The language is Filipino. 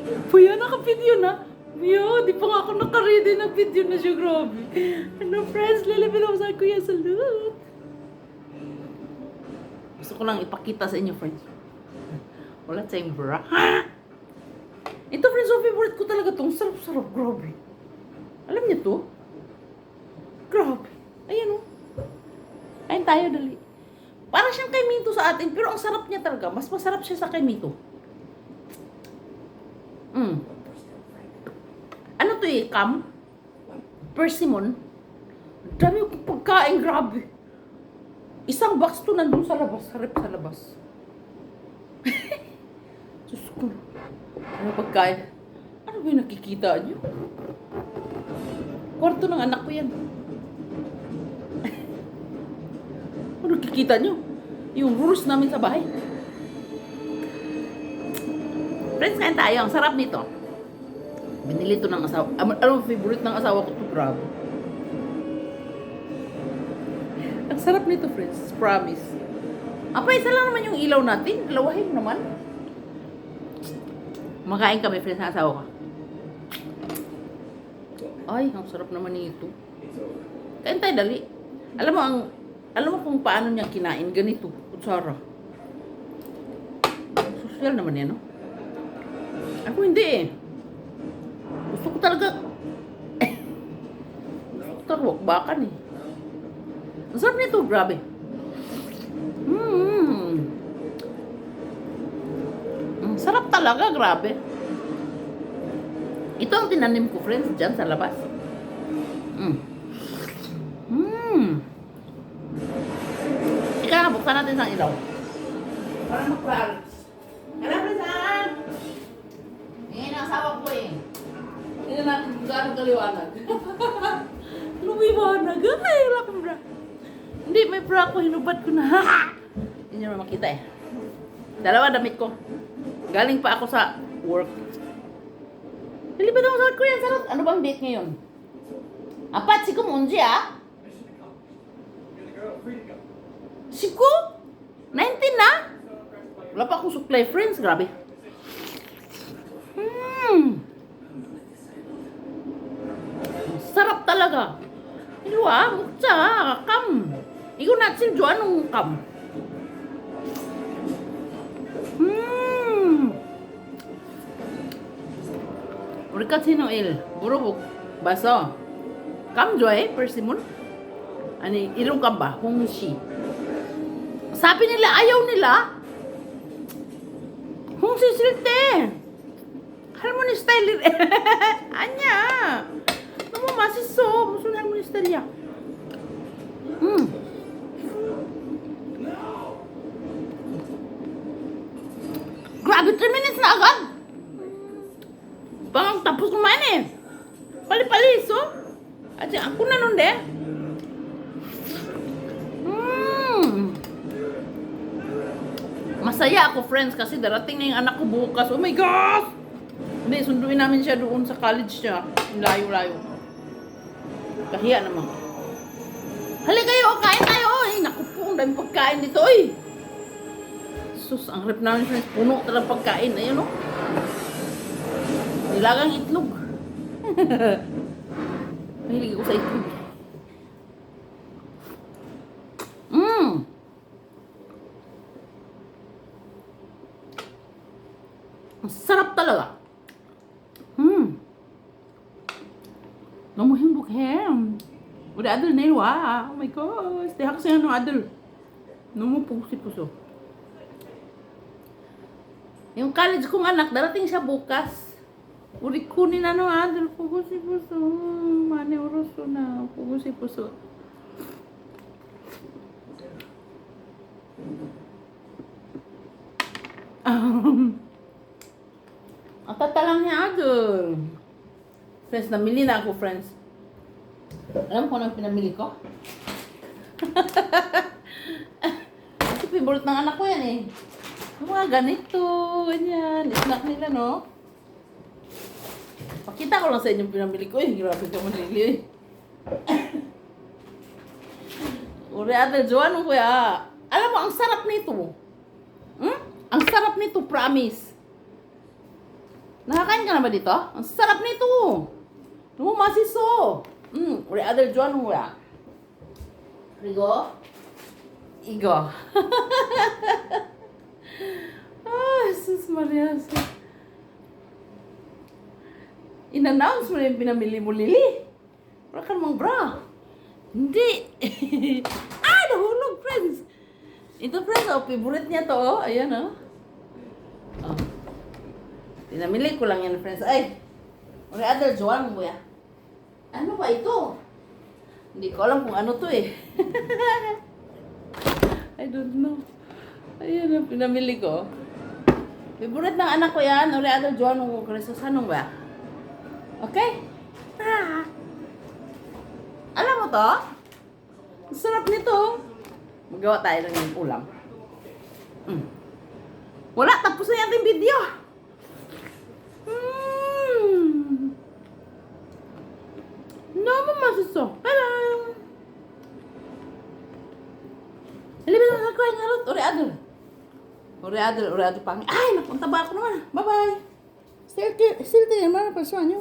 Kuya, naka-video na. Yo, di pa nga ako naka-ready ng video na siya, grabe. Ano, friends, lilipin ako sa Kuya Salud. Gusto ko lang ipakita sa inyo, friends. Wala tayong bra. Ha? Ito, friends, so favorite ko talaga tong sarap-sarap, grabe. Alam niyo to? Grabe. Ayan, oh. Kain tayo, dali. Para siyang kay Mito sa atin, pero ang sarap niya talaga. Mas masarap siya sa kay Mito. Ano to eh, Cam? Persimmon? Dami yung pagkain, grabe. Isang box to nandun sa labas, sa rep sa labas. Diyos ko. Ano pagkain? Ano ba yung nakikita niyo? Kwarto ng anak ko yan. Ano nakikita niyo? Yung rules namin sa bahay. Friends, kain tayo. Ang sarap nito. Binili to ng asawa. Ano favorite ng asawa ko to, grabe. Ang sarap nito, friends. Promise. Apa, isa lang naman yung ilaw natin. Dalawahin mo naman. Makain kami, friends, ng asawa ko. Ay, ang sarap naman nito. Kain tayo, dali. Alam mo kung paano niya kinain ganito, kutsara. Social naman yan, no? Ako hindi eh. Gusto ko talaga wakbakan eh. Ang sarap nito, grabe. Ang sarap talaga, grabe. Ito ang tinanim ko, friends, dyan sa labas. Ika, buksan natin sa ilaw. Para mag-clarity. Kaya, friends, ngayon ang asawa ko eh. Tingnan natin kung gaano kaliwanag. Lumiwanag. Ay, wala akong bra. Hindi, may bra ko. Hinubad ko na. Hindi nyo makita eh. Dalawa damit ko. Galing pa ako sa work. Nilipad ako sa work ko yan. Sarap. Ano bang date ngayon? Apat, si Kumunji ah. Siko? 19 na? Wala pa akong supply, friends. Grabe. Sarap talaga. Ilwa, mukcha, kam. Ikaw natin jo anong kam. Urikat sinoil. Burubog. Baso. Kam jo eh, persimmon. Ani, ilong kam ba? Hongshi. Sabi nila, ayaw nila. Hongshi silte. Harmony style. Anya. Namu masisok. Musul harmony style ya. Grabe, 3 minutes na agad. Bang tapos kumain eh. Pali-pali, so. At ako na nun de. Masaya ako, friends, kasi darating na yung anak ko bukas. Oh my gosh! Hindi, sunduin namin siya doon sa college niya. Layo-layo. Kahiya naman. Hali kayo, kain tayo. Ay, naku po, ang dami pagkain dito. Ay! Sus, ang rep namin, friends. Puno talagang pagkain. Ayun, oh. Nilagang itlog. Mahilig ako sa itlog. Ang sarap talaga. Namuhing bukhem. Udah adul na iwa. Oh my gosh. Dihak siya no adul. Namupong si puso. Yung college kong anak, darating siya bukas. Uri kunin ano adul. Pugo si puso. Mane uruso na. Pugo si puso. Ang tatalang niya adul. Friends, namili na ako, friends. Alam ko anong pinamili ko? Kasi favorite ng anak ko yan eh. Yung mga ganito, ganyan. Snack nila, no? Pakita ko lang sa inyo pinamili ko eh. Grabe ka manili eh. Uri ate, Joan, kuya. Alam mo, ang sarap nito. Ang sarap nito, promise. Nakakain ka na ba dito? Ang sarap nito. Lumamasiso. Uri other John mo ya. Rigo? Igo. Jesus Maria. In-announce mo na yung pinamili mo, Lily. Wala ka namang bra. Hindi. Nahulog, friends. Ito, friends, favorite niya to, oh. Ayan, oh. Pinamili ko lang yan, friends. Ay, uri other John mo ya. Ano ba ito? Hindi ko alam kung ano to eh. I don't know. Ayan ang pinamili ko. Favorite ng anak ko yan. Uli ato John ng Krisos. Anong ba? Okay? Alam mo to? Ang sarap nito. Magawa tayo ng yung ulam. Wala. Tapos na yung ating video. No, mamasiso. Hello. Halipin na ko yung halot. Uri adol pang. Ay, napunta ba ako naman? Bye-bye. Still naman ang person nyo.